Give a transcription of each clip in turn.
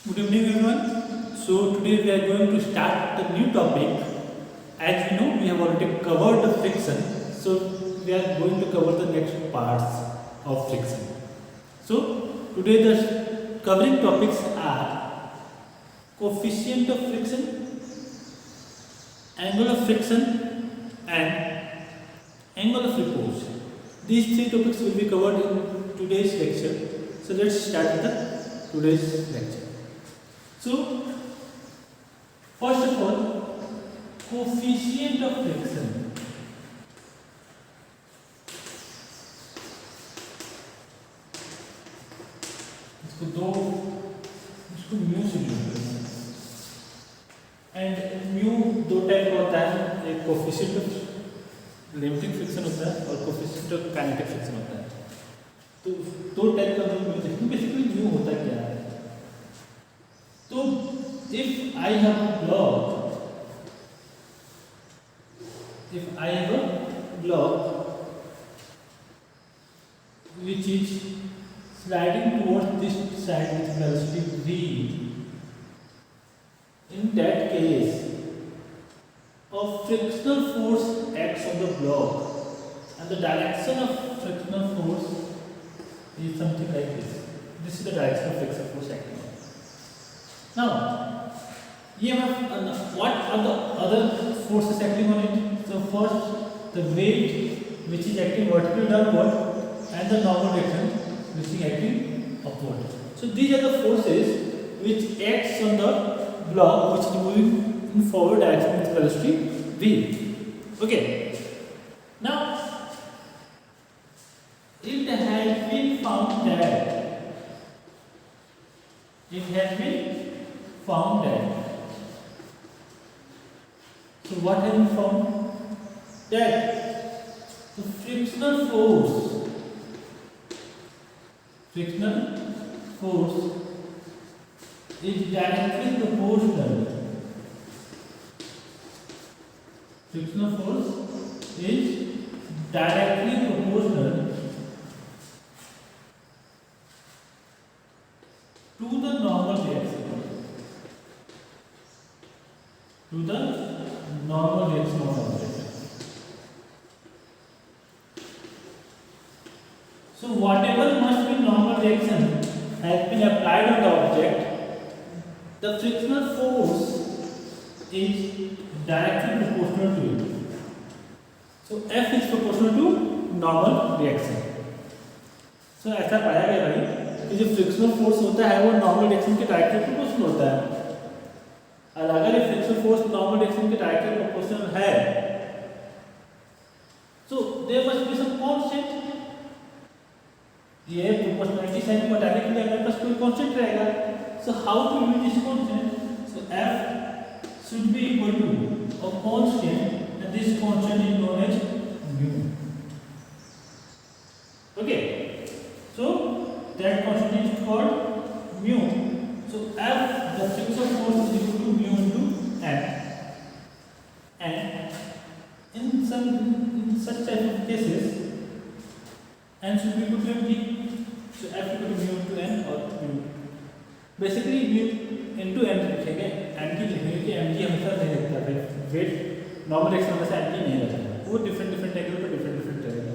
Good evening, everyone. So today we are going to start the new topic. As you know, we have already covered the friction. So we are going to cover the next parts of friction. So today the covering topics are coefficient of friction, angle of friction, and angle of repose. These three topics will be covered in today's lecture. So let's start with the today's lecture. So, first of all, coefficient of friction. इसको mu से जोड़ते हैं and mu दो type का होता है, एक coefficient of limiting friction होता है और कोफिशिएंट ऑफ काइनेटिक फ्रिक्शन होता है। तो दो टाइप का म्यू देखिए, बेसिकली म्यू होता क्या है। तो if I have a block which is sliding towards this side with velocity v, in that case a frictional force acts on the block and the direction of frictional force is something like this. This is the direction of frictional force acting. Now, what are the other forces acting on it? So first, the weight which is acting vertically downward and the normal direction which is acting upward. So these are the forces which acts on the block which is moving in forward direction with velocity v. Okay. Now, it has been found that so what have we found? That the frictional force is directly proportional. Frictional force is directly proportional to the normal reaction. Of object. So whatever must be normal reaction has been applied on the object, the frictional force is directly proportional to it. So F is proportional to normal reaction. So ऐसा पाया गया भाई कि जो frictional force होता है वो normal reaction के डायरेक्टली प्रोपोर्शनल होता है। और अगर ये फ्रिक्शनल फोर्स नॉर्मल रिएक्शन के डायरेक्टली प्रोपोर्शनल है, so there must be some constant. ये प्रोपोर्शनलिटी साइन को हटाने के लिए हमारे पास कोई कांस्टेंट रहेगा। So how to use this constant? So F should be equal to a constant, and this constant is known as mu. Okay. So that constant is called mu. So F, the frictional force, is equal to mu into F. And in such type of cases, n should be equal to mg. So F equal to mu into n or mu. Basically mu into n लिखेंगे, n की लिखेंगे कि mg हमेशा नहीं लगता है, wait normal action हमेशा n की नहीं लगता, वो डिफरेंट एंगल पर डिफरेंट रहेगा।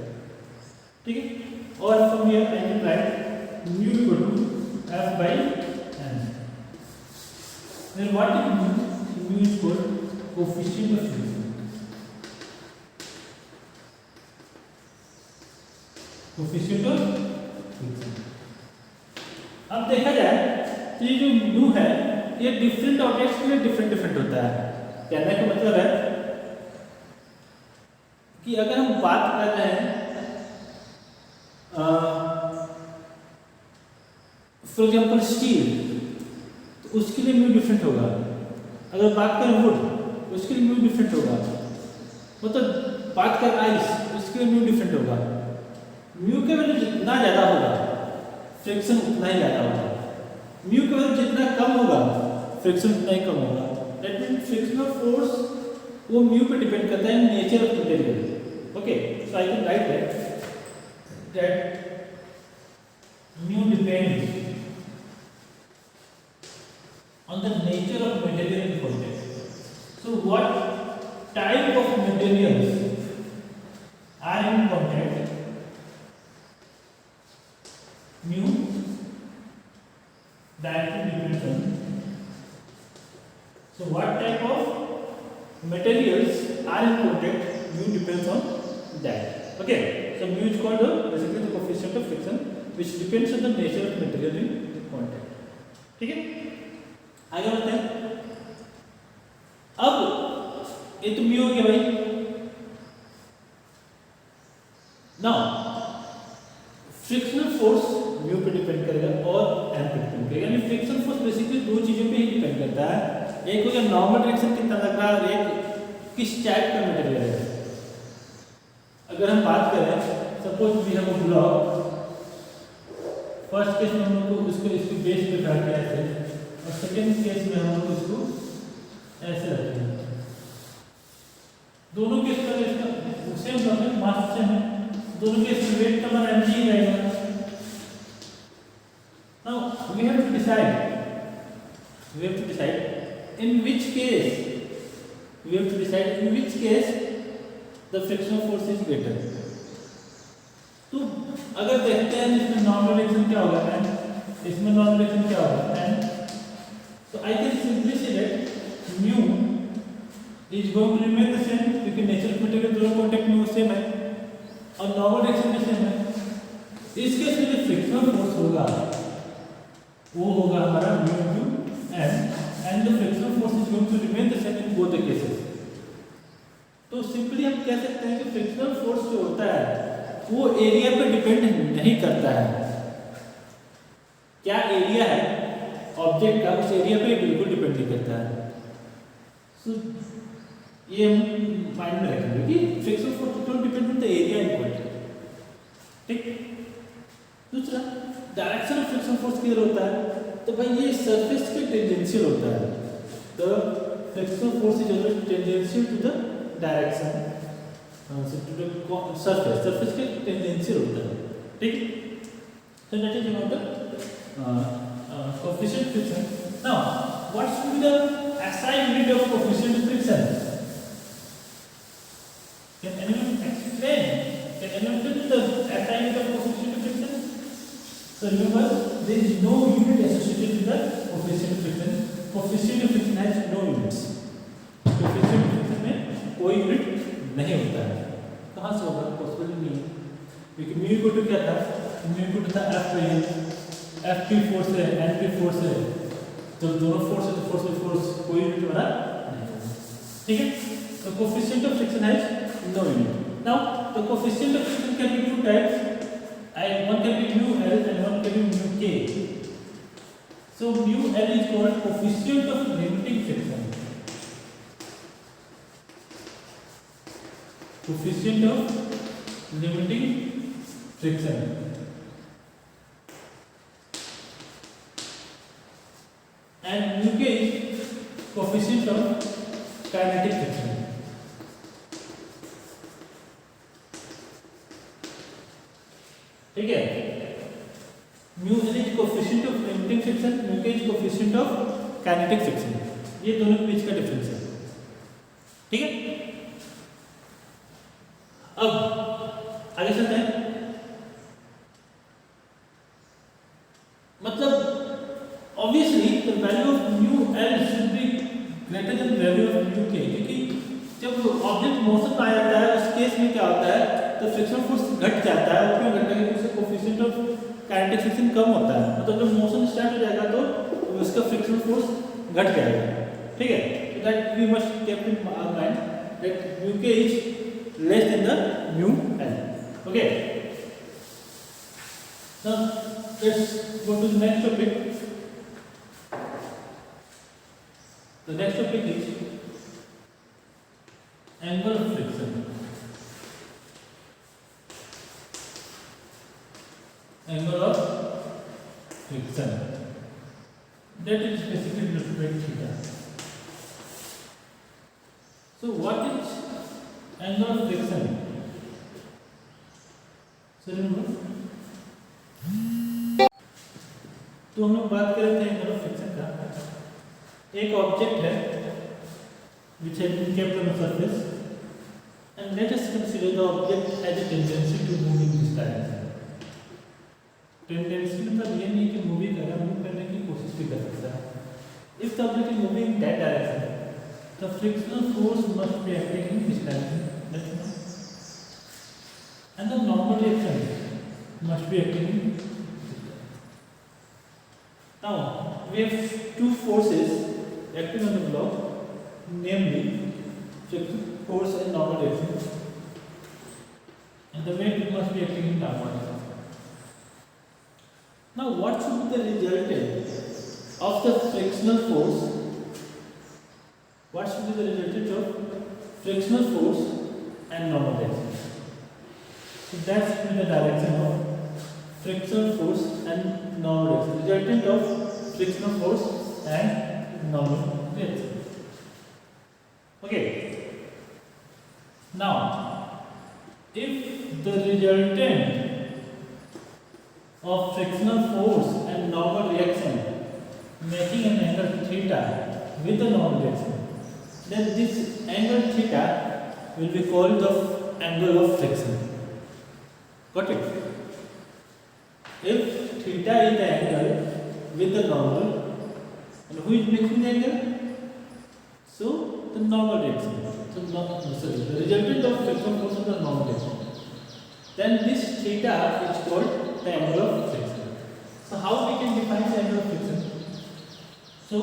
ठीक है। और from here I can right mu equal to F by n. Then what is mu? Mu is called coefficient of friction. Coefficient of friction. अब देखा जाए तो ये जो म्यू है ये डिफरेंट ऑब्जेक्ट्स के लिए डिफरेंट होता है। कहने का मतलब है कि अगर हम बात कर रहे हैं फॉर एग्जाम्पल स्टील, तो उसके लिए म्यू डिफरेंट होगा। अगर बात करें वुड, उसके लिए म्यू डिफरेंट होगा। मतलब बात करें आइस, उसके लिए म्यू डिफरेंट होगा। म्यू के वैल्यू जितना ज़्यादा होगा फ्रिक्शन उतना ही ज़्यादा होगा, म्यू के वैल्यू जितना कम होगा फ्रिक्शन उतना ही कम होगा। दैट मीन्स फ्रिक्शनल फोर्स वो म्यू पे डिपेंड करता है, nature of material. Okay, so I can right that mu depends nature of material in contact. So what type of materials are in contact? Mu directly depends on. So what type of materials are in contact? Mu depends on that. Okay. So mu is called basically the coefficient of friction, which depends on the nature of material in contact. ठीक है, आगे बढ़ते हैं. अब ये तो mu हो गया भाई. नाउ फ्रिक्शनल फोर्स म्यू पे डिपेंड करेगा और एम पे डिपेंड करेगा. यानी फ्रिक्शन फोर्स बेसिकली दो चीजों पे ही डिपेंड करता है. एक हो गया नॉर्मल डायरेक्शन कितना लग रहा है, और एक किस टाइप का मटेरियल है. अगर हम बात करें, suppose we have a block. First case में हम लोग को उसको इसकी बेस पे काट दिया ऐसे, और सेकंड केस में हम लोग इसको ऐसे रखते हैं. दोनों केस में इसका सेम है, मास सेम है. दोनों केस में वेट का मान mg ही रहेगा. Now we have to decide in which case the frictional force is greater. तो अगर देखते हैं इसमें नॉर्मल डायरेक्शन क्या होगा n, इसमें नॉर्मल डायरेक्शन क्या होगा n. तो I can simply say that mu is going to remain the same, क्योंकि नेचर ऑफ मटेरियल दोनों कॉन्टैक्ट में वो सेम है और नॉर्मल डायरेक्शन भी सेम है. इस केस में जो फ्रिक्शनल फोर्स होगा वो होगा हमारा mu into n, and the frictional force is going to remain the same in both the cases. तो सिंपली हम कह सकते हैं कि फ्रिक्शनल फोर्स जो होता है वो एरिया पे डिपेंड नहीं करता है. क्या एरिया है ऑब्जेक्ट का, उस एरिया पे बिल्कुल डिपेंड नहीं करता है. सो ये हम माइंड में रखेंगे कि frictional force don't depend on the area in point. ठीक. दूसरा, डायरेक्शन ऑफ फ्रिक्शनल फोर्स किधर होता है, तो भाई ये सरफेस के टेंजेंशियल होता है. The frictional force is always tangential to the direction, to the surface के टेंजेंशियल होता है. ठीक. so that is about the coefficient friction. Now what should be the SI unit of coefficient friction? Can anyone explain? Can anyone tell the SI unit of coefficient friction? So remember, there is no unit associated with the coefficient friction. Coefficient of friction has no units. Coefficient of friction में कोई unit नहीं होता है. कहाँ से होगा? Possible नहीं है, क्योंकि म्यू इक्वल टू क्या था? म्यू इक्वल टू था एफ पे एन. एफ पी फोर्स है, एन पी फोर्स है, तो दोनों फोर्स है तो फोर्स में फोर्स कोई यूनिट बना नहीं होगा. ठीक है. तो coefficient of friction has no unit. Now the coefficient of friction can be two types. One can be mu L and one can be mu K. So mu L is called coefficient of limiting friction. Coefficient of limiting friction. And mu K is coefficient of kinetic friction. ठीक है. Mu N is coefficient of limiting friction, mu K is coefficient of kinetic friction. ये दोनों के बीच का difference है. ठीक है. अब आगे चलते हैं. मतलब obviously the value of mu L should be greater than value of mu के, क्योंकि जब ऑब्जेक्ट मोशन में आ जाता है उस केस में क्या होता है, तो फ्रिक्शन फोर्स घट जाता है. और क्यों घटता है? क्योंकि उसका कोएफिशिएंट ऑफ काइनेटिक फ्रिक्शन कम होता है. मतलब जब मोशन स्टार्ट हो जाएगा तो उसका फ्रिक्शन फोर्स घट जाएगा. ठीक है. so that we must keep in mind that mu k is less than the mu l. Okay. Now let's go to the next topic. The next topic is angle of friction. Angle of friction, that is basically related to theta. So what is angle of friction? So remember, तो हम लोग बात कर रहे थे angle of friction का. एक object है which has been kept on the surface, and let us consider the object has a tendency to move in this direction. Tendency मतलब ये नहीं कि मूव करने की कोशिश भी कर सकता है. If the object is moving in that direction, the frictional force must be acting in this direction. That's enough. And the normal reaction must be acting in this direction. Now we have two forces acting on the block, namely frictional force and normal reaction, and the weight must be acting in downward direction. Now what should be the resultant of the frictional force? What should be the resultant of frictional force and normal reaction? So that should be the direction of frictional force and normal reaction. Resultant of frictional force and normal reaction. Okay. Now, if the resultant of frictional force and normal reaction making an angle theta with the normal reaction, then this angle theta will be called the angle of friction. Got it? If theta is the angle with the normal, and who is making the angle? So the normal reaction. So the resultant of frictional force is the normal reaction. Then this theta is called the angle of friction. So how we can define the angle of friction? So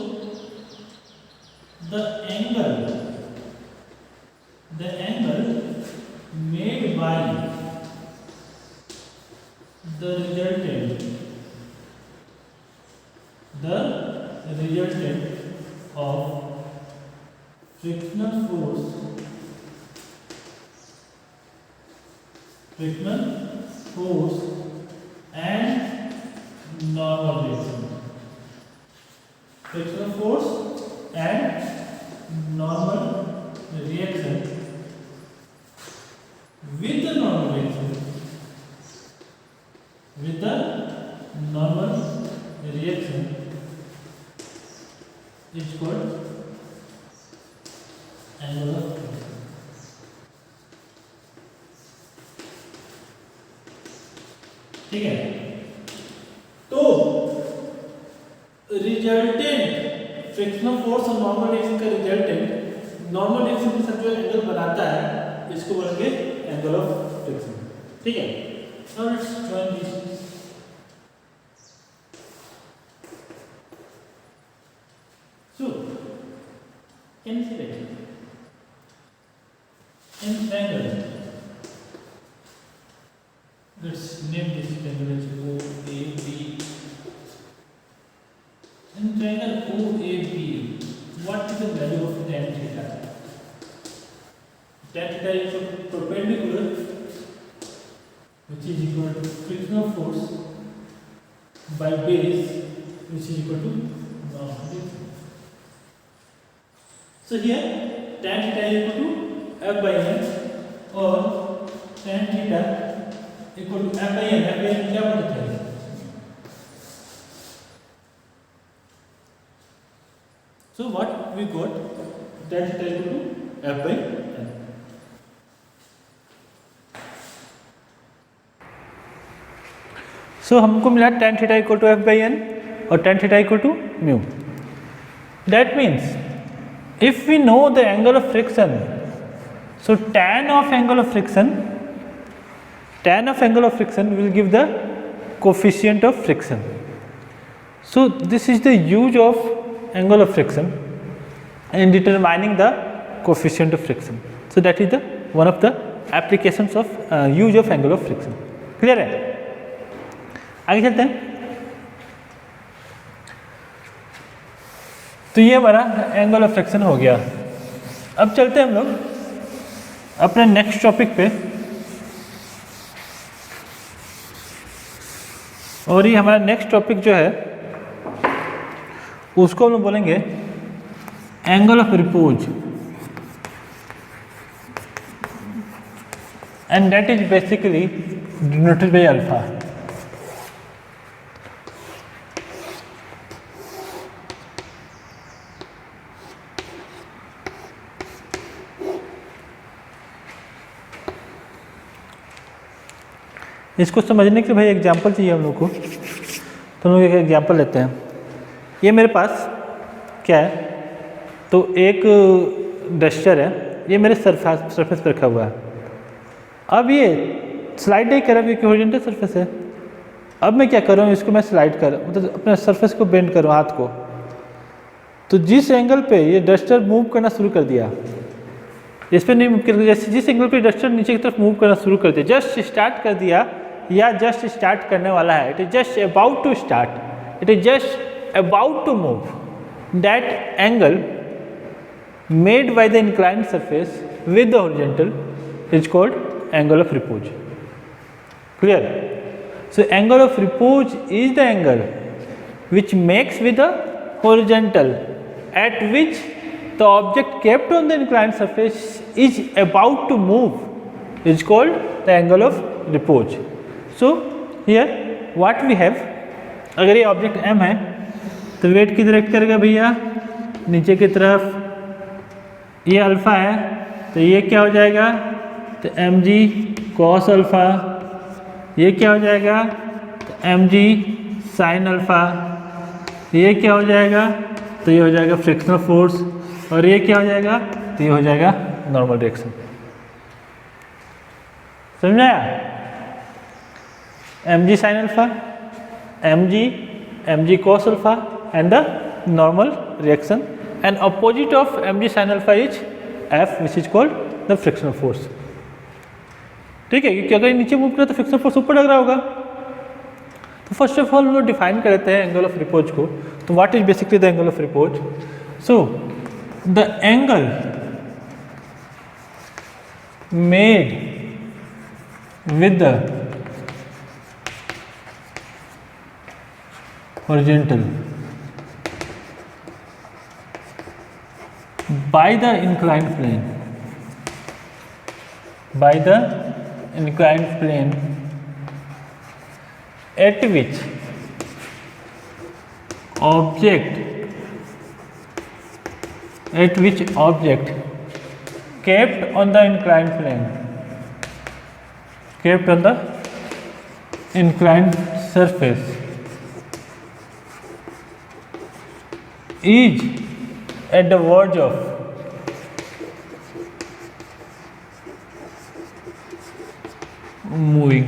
the angle made by the resultant of frictional force and normal reaction. Frictional force and normal reaction with the normal reaction. With the normal reaction is called angle of friction. ठीक है. तो resultant frictional force और normal reaction का resultant normal reaction के साथ जो angle बनाता है इसको बोलेंगे एंगल ऑफ फ्रिक्शन. ठीक है. Now let's join this. So can you see that in triangle, let's name this triangle as OAB. In triangle OAB, what is the value of tan theta? Tan theta is perpendicular, which is equal to frictional force by base, which is equal to normal reaction. So here tan theta is equal to F by N, or tan theta equal to F by N. F by N क्या बनता है? So what we got? Tan theta equal to F by N. So हमको मिला tan theta equal to F by N और tan theta equal to mu. That means if we know the angle of friction, so tan of angle of friction will give the coefficient of friction. So this is the use of angle of friction in determining the coefficient of friction. So that is the one of the applications of use of angle of friction. Clear है? आगे चलते हैं. तो ये हमारा angle of friction हो गया. अब चलते हैं हम लोग अपने नेक्स्ट टॉपिक पे, और ये हमारा नेक्स्ट टॉपिक जो है उसको हम लोग बोलेंगे angle of repose, and that is basically denoted by alpha. इसको समझने के लिए भाई एग्जांपल चाहिए हम लोग को, तो हम लोग एक एग्जांपल लेते हैं। ये मेरे पास क्या है, तो एक डस्टर है, ये मेरे सरफेस पर रखा हुआ है। अब ये स्लाइड नहीं कर रहा, क्योंकि हॉरिजॉन्टल सरफेस है। अब मैं क्या कर रहा हूँ, इसको मैं स्लाइड कर, मतलब अपने सरफेस को बेंड करूँ हाथ को, तो जिस एंगल पे ये डस्टर मूव करना शुरू कर दिया, इस पर नहीं मूव कर दिया, जैसे जिस एंगल पे डस्टर नीचे की तरफ मूव करना शुरू कर दिया, जस्ट स्टार्ट कर दिया या जस्ट स्टार्ट करने वाला है, it is just about to start, it is just about to move, that angle made by the inclined surface with the horizontal is called angle of repose. Clear? So angle of repose is the angle which makes with the horizontal at which the object kept on the inclined surface is about to move is called the angle of repose. So here what we have, अगर ये object m है तो wait की direct करेगा भैया नीचे की तरफ, ये अल्फा है तो ये क्या हो जाएगा, तो mg cos अल्फा, ये क्या हो जाएगा, एम जी साइन अल्फा, ये क्या हो जाएगा, तो ये हो जाएगा फ्रिक्शनल फोर्स, और ये क्या हो जाएगा, तो ये हो जाएगा नॉर्मल डायरेक्शन। समझ में आया? M G sine alpha, M G cos alpha and the normal reaction, and opposite of M G sine alpha is F which is called the frictional force. ठीक है, क्योंकि अगर नीचे मूव करें तो फ्रिक्शनल फोर्स ऊपर लग रहा होगा। तो फर्स्ट ऑफ ऑल हम लोग डिफाइन करते हैं एंगल ऑफ रिपोज को। तो what is basically the angle of repose? So the angle made with the horizontal by the inclined plane, by the inclined plane at which object kept on the inclined plane, kept on the inclined surface is at the verge of moving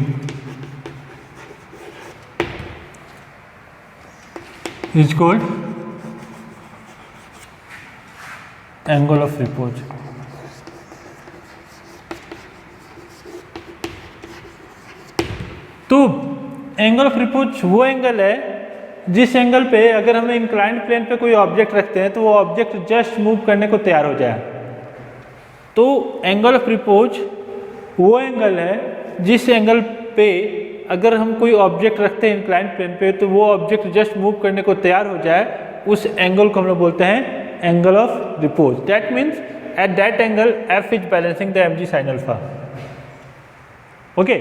is called angle of repose. तो angle of repose वो angle है जिस angle पे अगर हमें inclined plane पे कोई object रखते हैं तो वो ऑब्जेक्ट जस्ट मूव करने को तैयार हो जाए। तो एंगल ऑफ रिपोज वो एंगल है जिस एंगल पे अगर हम कोई ऑब्जेक्ट रखते हैं इंक्लाइंड प्लेन पे तो वो ऑब्जेक्ट जस्ट मूव करने को तैयार हो जाए, उस एंगल को हम लोग बोलते हैं angle of repose. That means at that angle F is balancing the M G sine alpha. Okay,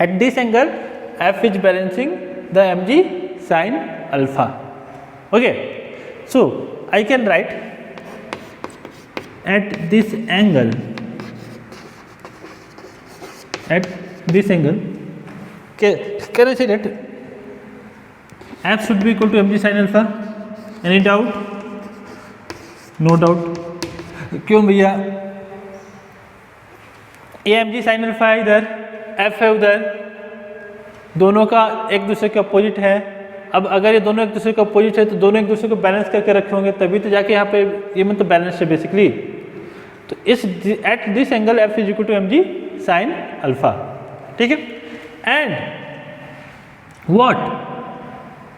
at this angle F is balancing the M G sine alpha. Okay, so I can write at this angle, at this angle, can I say that f should be equal to mg sin alpha? Any doubt? No doubt। क्यों भैया? ये mg sin alpha है इधर, f है उधर, दोनों का एक दूसरे के अपोजिट है। अब अगर ये दोनों एक दूसरे के अपोजिट है तो दोनों एक दूसरे को बैलेंस करके रखे होंगे, तभी तो जाके यहाँ पे ये मतलब बैलेंस है बेसिकली। तो इस at this angle f is equal to mg sine alpha. ठीक है, एंड व्हाट,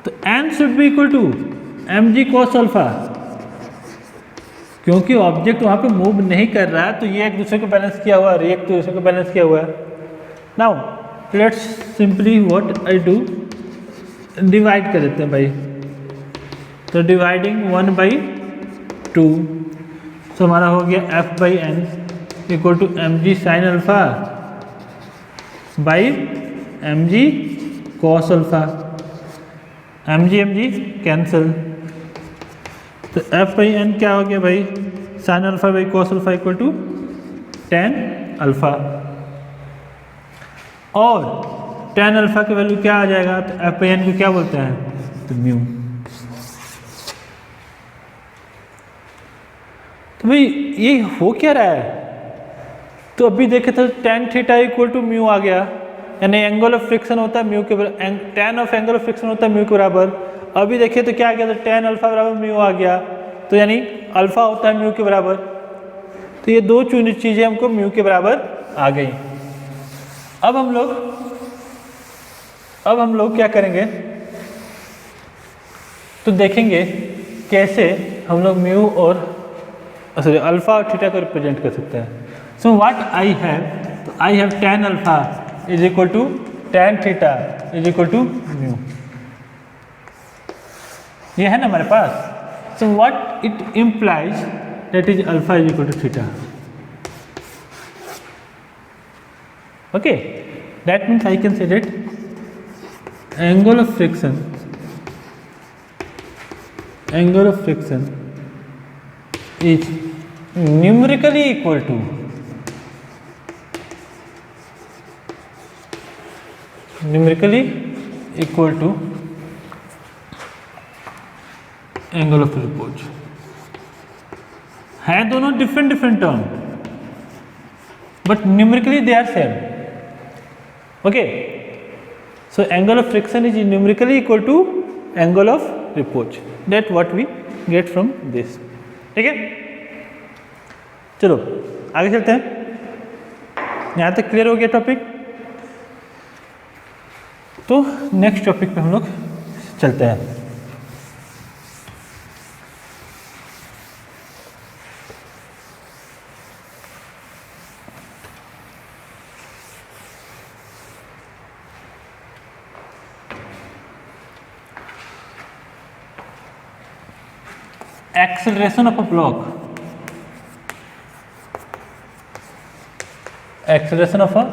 तो n should be equal to mg cos alpha, क्योंकि ऑब्जेक्ट वहां पे मूव नहीं कर रहा है तो ये एक दूसरे को बैलेंस किया हुआ है, एक दूसरे को बैलेंस किया हुआ है। Now let's simply what I do, divide कर देते हैं भाई। तो डिवाइडिंग 1/2, तो हमारा हो गया f/n equal to mg sine alpha by mg cos alpha. mg cancel, तो f/n क्या हो गया भाई, sine alpha by cos alpha equal to tan alpha. और tan अल्फा की वैल्यू क्या आ जाएगा, तो एफ बाई एन को क्या बोलते हैं, तो म्यू। तो भाई ये हो क्या रहा है, तो अभी देखे तो tan theta equal to mu आ गया, यानी एंगल ऑफ फ्रिक्शन होता है म्यू के बराबर, tan of angle of friction होता है म्यू के बराबर। अभी देखिए तो क्या आ गया, तो tan अल्फा बराबर म्यू आ गया, तो यानी अल्फा होता है म्यू के बराबर। तो ये दो चीज़ें हमको म्यू के बराबर आ गई। अब हम लोग क्या करेंगे, तो देखेंगे कैसे हम लोग म्यू और सॉरी अल्फा और थीटा को रिप्रेजेंट कर सकते हैं। सो व्हाट आई हैव, तो I have tan alpha is equal to tan theta is equal to mu, ये है ना हमारे पास। So what it implies that is alpha is equal to theta. Okay, that means I can say that angle of friction is numerically equal to angle of repose। है दोनों different term, but numerically they are same. Okay, so angle of friction is numerically equal to angle of repose, that what we get from this। ठीक है, चलो आगे चलते हैं। यहाँ तक क्लियर हो गया टॉपिक, तो नेक्स्ट टॉपिक पे हम लोग चलते हैं। Acceleration of a block, acceleration of a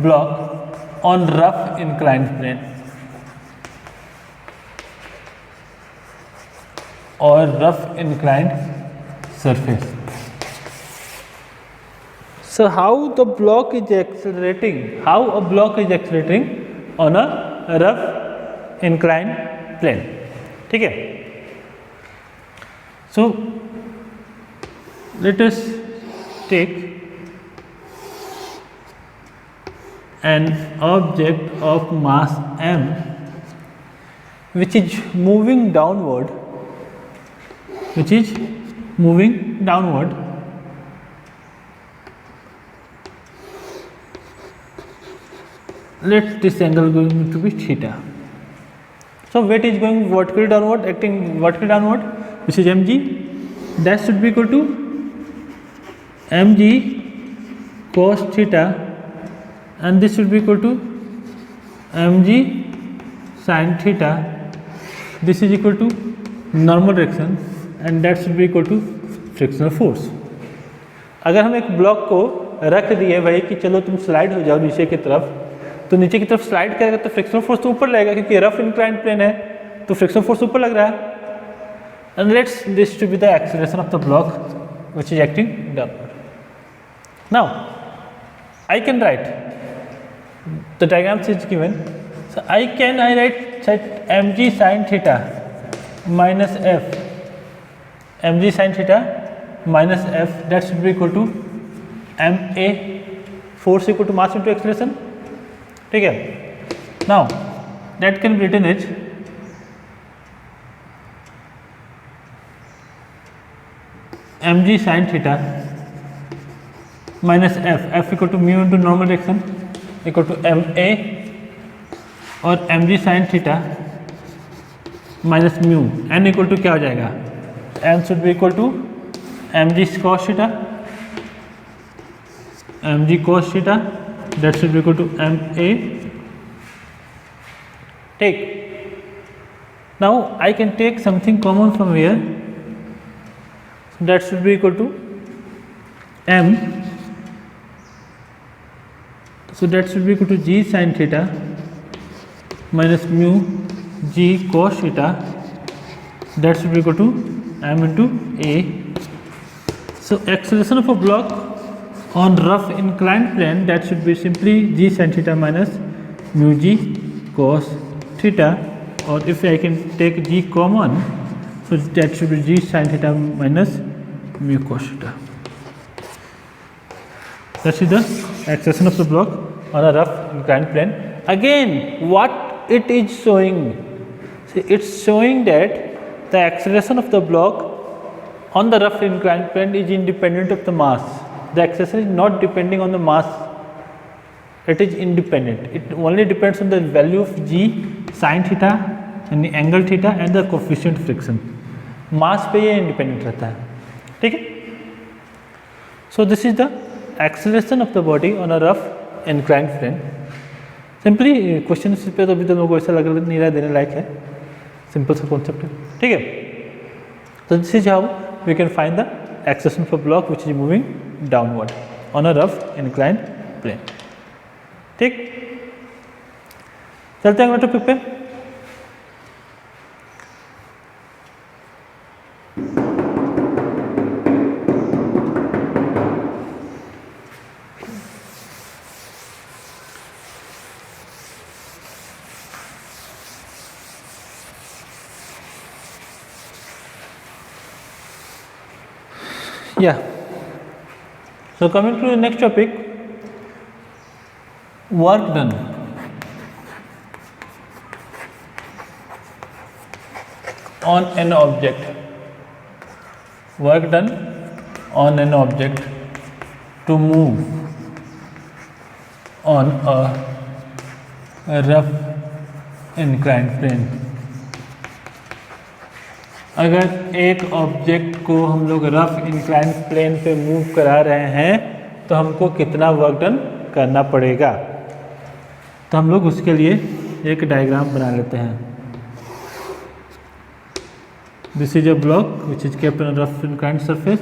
block on rough inclined plane or rough inclined surface। So how the block is accelerating, how a block is accelerating on a rough inclined plane। ठीक है, so let us take an object of mass m which is moving downward, let this angle going to be theta। So weight is going vertically downward, acting vertically downward, which is mg, that should be equal to mg cos theta, and this should be equal to mg sin theta, this is equal to normal direction, and that should be equal to frictional force। अगर हम एक block को रख दिए भाई कि चलो तुम स्लाइड हो जाओ नीचे की तरफ, तो नीचे की तरफ स्लाइड करेगा तो फ्रिक्शनल फोर्स तो ऊपर लगेगा, क्योंकि रफ इंक्लाइंड प्लेन है तो फ्रिक्शनल फोर्स ऊपर लग रहा है। And let's this to be the acceleration of the block which is acting downward। Now I can write the diagrams is given, so I write that mg sin theta minus f, mg sin theta minus f, that should be equal to ma, force equal to mass into acceleration। ठीक है, now that can be written as mg sin theta minus f equal to mu into normal direction equal to ma, और mg sin theta minus mu n equal to क्या हो जाएगा, n should be equal to mg cos theta, that should be equal to ma। Take, now I can take something common from here, that should be equal to m, so that should be equal to g sin theta minus mu g cos theta, that should be equal to m into a। So acceleration of a block on rough inclined plane, that should be simply g sin theta minus mu g cos theta, or if I can take g common, so that should be g sin theta minus mu cos theta. That is the acceleration of the block on a rough inclined plane. Again, what it is showing? See, it's showing that the acceleration of the block on the rough inclined plane is independent of the mass. The acceleration is not depending on the mass, it is independent. It only depends on the value of g sin theta and the angle theta and the coefficient friction. मास पे ये independent रहता है, ठीक है. So this is the acceleration of the body on a rough inclined plane. Simply question पे तो अभी तो लोगों को ऐसा लग नहीं रहा देने लायक है, सिंपल सा कॉन्सेप्ट है, ठीक है. तो this is how we can find the acceleration of a block which is moving downward on a rough inclined plane. ठीक, चलते हैं अगले टॉपिक पे. Yeah. So coming to the next topic, work done. On an object. Work done on an object to move on a rough inclined plane. अगर एक object को हम लोग रफ इंक्लाइन प्लेन पे मूव करा रहे हैं तो हमको कितना वर्क डन करना पड़ेगा, तो हम लोग उसके लिए एक डायग्राम बना लेते हैं. This is a block which is kept on rough inclined surface.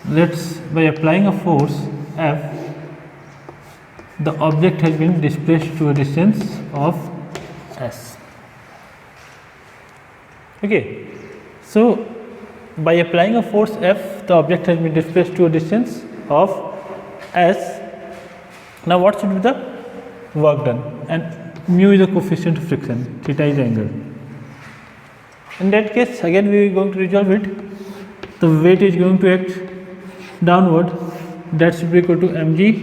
Let's by applying a force F, the object has been displaced to a distance of s. Okay, so by applying a force F, the object has been displaced to a distance of s. Now what should be the work done? And mu is the coefficient of friction, theta is the angle. In that case, again we are going to resolve it. The weight is going to act downward, that should be equal to mg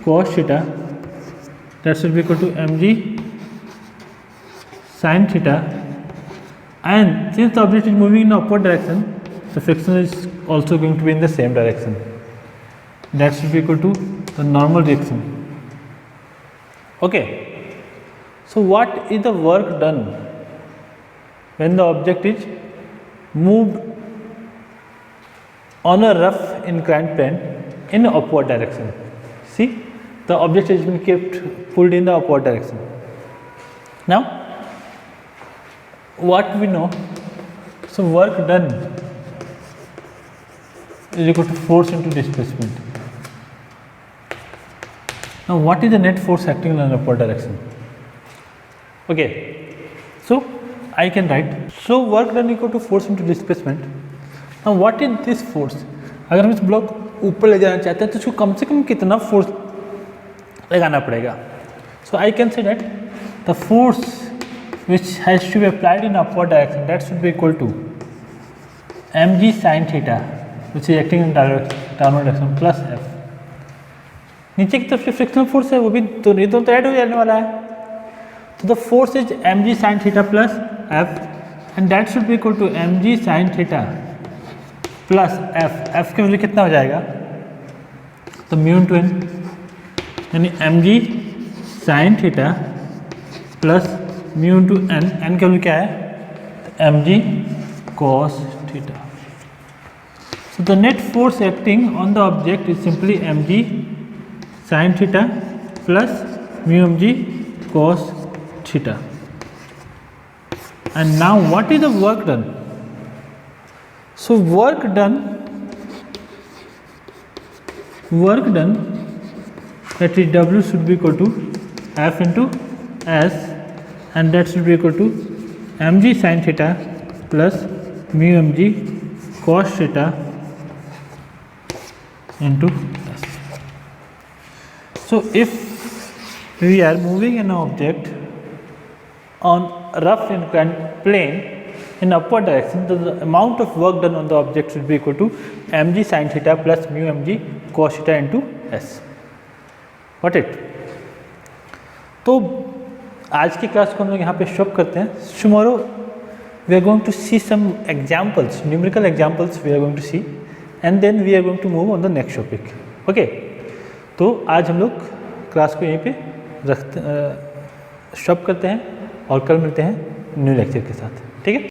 cos theta, that should be equal to mg sin theta, and since the object is moving in upward direction, the friction is also going to be in the same direction, that should be equal to the normal reaction. Okay, so what is the work done when the object is moved on a rough inclined plane in upward direction? See, the object has been kept pulled in the upward direction. Now, what we know, so work done is equal to force into displacement. Now, what is the net force acting in an upward direction? Okay, so I can write, so work done equal to force into displacement. Now, what is this force? अगर हम इस block ऊपर ले जाना चाहते हैं तो उसको कम से कम कितना फोर्स लगाना पड़ेगा. So I can say that the force which has to be applied in upward direction, that should be equal to mg sin theta which is acting in downward direction plus f. नीचे की तरफ से frictional force है वो भी तो नहीं, दोनों तो ऐड हो जाने वाला है. तो the force is mg sin theta plus f and that should be equal to mg sin theta plus F की वैल्यू कितना हो जाएगा, तो म्यू इंटू एन, यानी M G sine theta plus mu into N. N की value क्या है, M G cos theta. So the net force acting on the object is simply M G sine theta plus mu M G cos theta. And now what is the work done? So work done that is W should be equal to F into S, and that should be equal to mg sin theta plus mu mg cos theta into s. So if we are moving an object on rough inclined plane in upward direction, the amount of work done on the object should be equal to mg sin theta plus mu mg cos theta into s. Got it? तो आज की class को हम लोग यहाँ पे stop करते हैं. Tomorrow we are going to see some examples, numerical examples we are going to see, and then we are going to move on the next topic. Okay? तो आज हम लोग क्लास को यहीं पे स्टॉप करते हैं और कल मिलते हैं न्यू लेक्चर के साथ. ठीक है?